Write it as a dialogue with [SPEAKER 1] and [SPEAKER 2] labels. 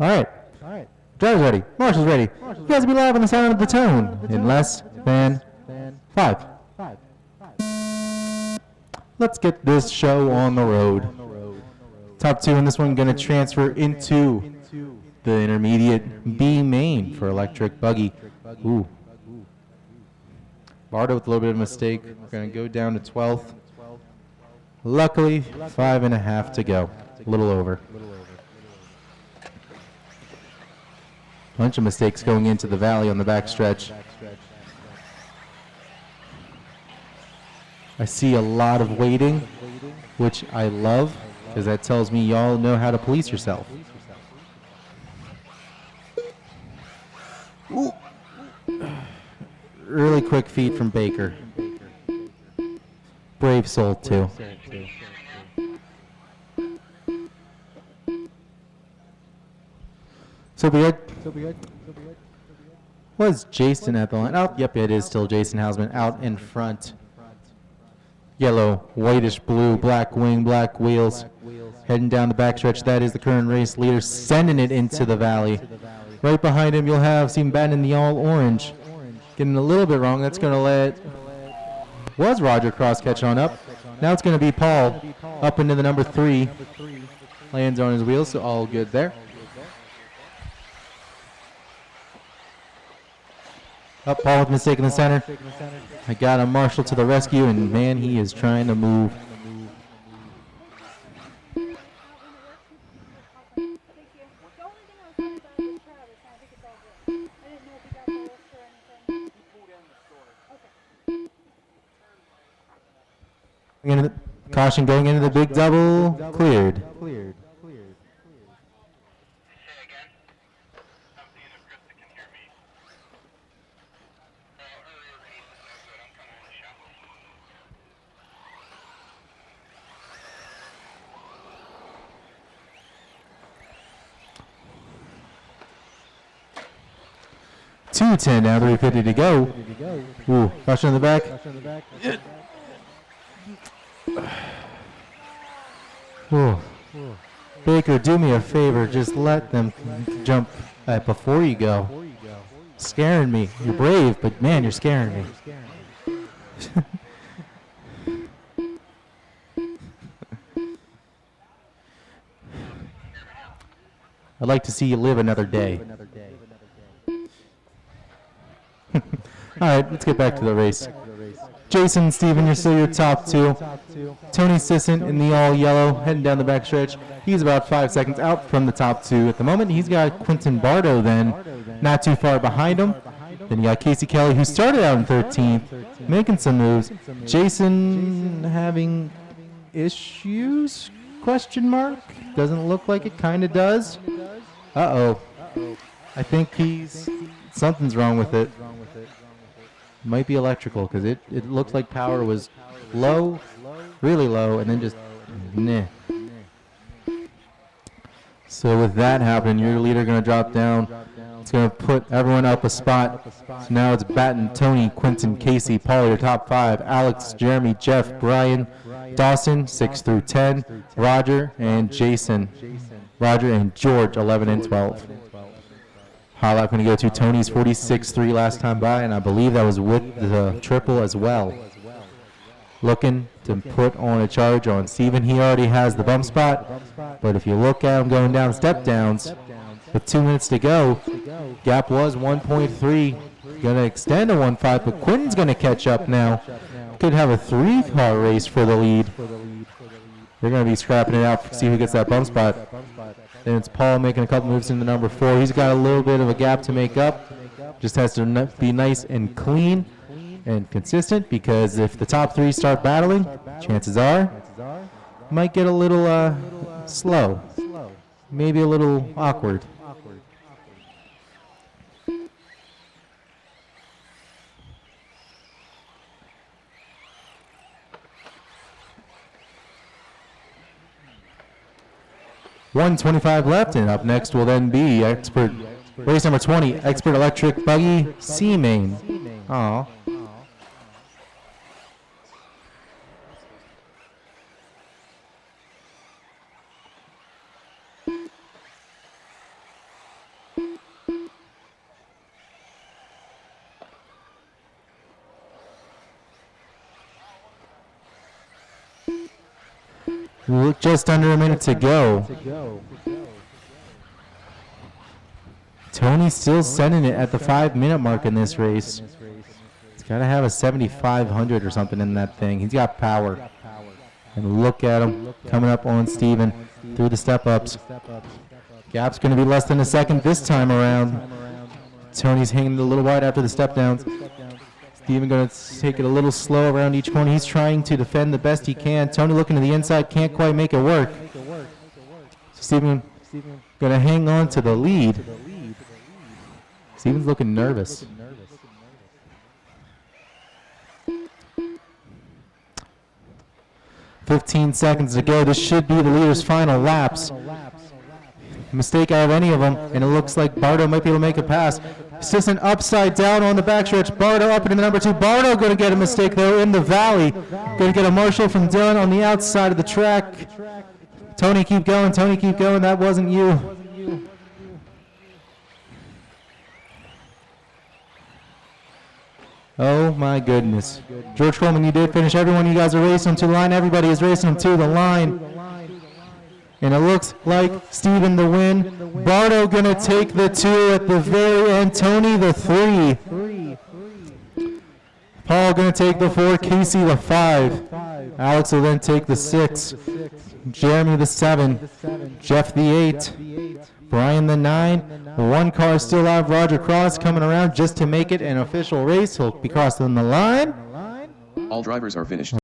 [SPEAKER 1] All right. Driver's ready. Marshal's ready. You guys will be live on the sound of the tone in less than 5. Let's get this show on the road. Top 2 in this one going to transfer into the intermediate B main for electric buggy. Ooh. BARTO with a little bit of a mistake. Going to go down to 12th. Luckily, 5.5 to go. A little over. Bunch of mistakes going into the valley on the backstretch. I see a lot of waiting, which I love, because that tells me y'all know how to police yourself. Ooh. Really quick feed from Baker. Brave soul, too. So be good. Was Jason at the line? Oh, yep, it is still Jason Houseman out in front. Yellow, whitish blue, black wing, black wheels. Heading down the backstretch. That is the current race leader, sending it into the valley. Right behind him, you'll have Stephen BATTEN in the all orange. Getting a little bit wrong. That's going to let was Roger Cross catch on up. Now it's going to be Paul up into the number 3. Lands on his wheels, so all good there. Up, Paul with mistake in the center. I got a Marshall to the rescue, and man, he is trying to move. Caution going into the big double, cleared. .210 now, 3:50 to go. Ooh, caution in the back. Ooh. Baker, do me a favor, just let them jump before you go. Scaring me. You're brave, but man, you're scaring me. I'd like to see you live another day. All right, let's get back to the race. Jason, Steven, you're still your top 2. Tony SCISCENT in the all yellow, heading down the backstretch. He's about 5 seconds out from the top 2 at the moment. He's got Quinton BARTO then, not too far behind him. Then you got Casey Kelly, who started out in 13th, making some moves. Jason having issues? Question mark? Doesn't look like it, kind of does. Uh-oh. I think something's wrong with it. Might be electrical, because it looked like power was low, really low, and then just meh. So with that happening, your leader going to drop down. It's going to put everyone up a spot. So now it's BATTEN, Tony, Quinton, Casey, Paul, your top 5, Alex, Jeremy, Jeff, Brian, Dawson, 6 through 10, Roger, and Jason. Roger and George, 11 and 12. Highlight going to go to Tony's 46.3 last time by, and I believe that was with the triple as well. Looking to put on a charge on Steven. He already has the bump spot, but if you look at him going down step downs, with 2 minutes to go, gap was 1.3. Going to extend to 1.5, but Quinton's going to catch up now. Could have a 3-car race for the lead. They're going to be scrapping it out to see who gets that bump spot. Then it's Paul making a couple moves in the number 4. He's got a little bit of a gap to make up. Just has to be nice and clean and consistent, because if the top 3 start battling, chances are might get a little slow, maybe a little awkward. .125 left, and up next will then be expert Race number 20, Expert Electric Buggy, C-Main. Aw. Just under a minute to go. Tony's still sending it at the 5-minute mark in this race. He's got to have a 7,500 or something in that thing. He's got power. And look at him coming up on Steven through the step-ups. Gap's going to be less than a second this time around. Tony's hanging a little wide after the step-downs. Steven going to take it a little slow around each corner. He's trying to defend the best he can. Tony looking to the inside, can't quite make it work. So Steven going to hang on to the lead. Steven's looking nervous. "15 seconds to go. This should be the leader's final laps. Mistake out of any of them, and it looks like Barto might be able to make a pass. Assistant upside down on the backstretch. Barto up into number 2. Barto going to get a mistake though in the valley. Going to get a Marshall from Dylan on the outside of the track. Tony, keep going. Tony, keep going. That wasn't you. Oh my goodness. George Coleman, you did finish. Everyone, you guys are racing them to the line. Everybody is racing them to the line. And it looks like Steven the win. Barto gonna take the 2 at the very end. Tony the 3. Paul gonna take the 4. Casey the 5. Alex will then take the 6. Jeremy the 7. Jeff the 8. Brian the 9. One car still out. Roger Cross coming around just to make it an official race. He'll be crossing the line.
[SPEAKER 2] All drivers are finished.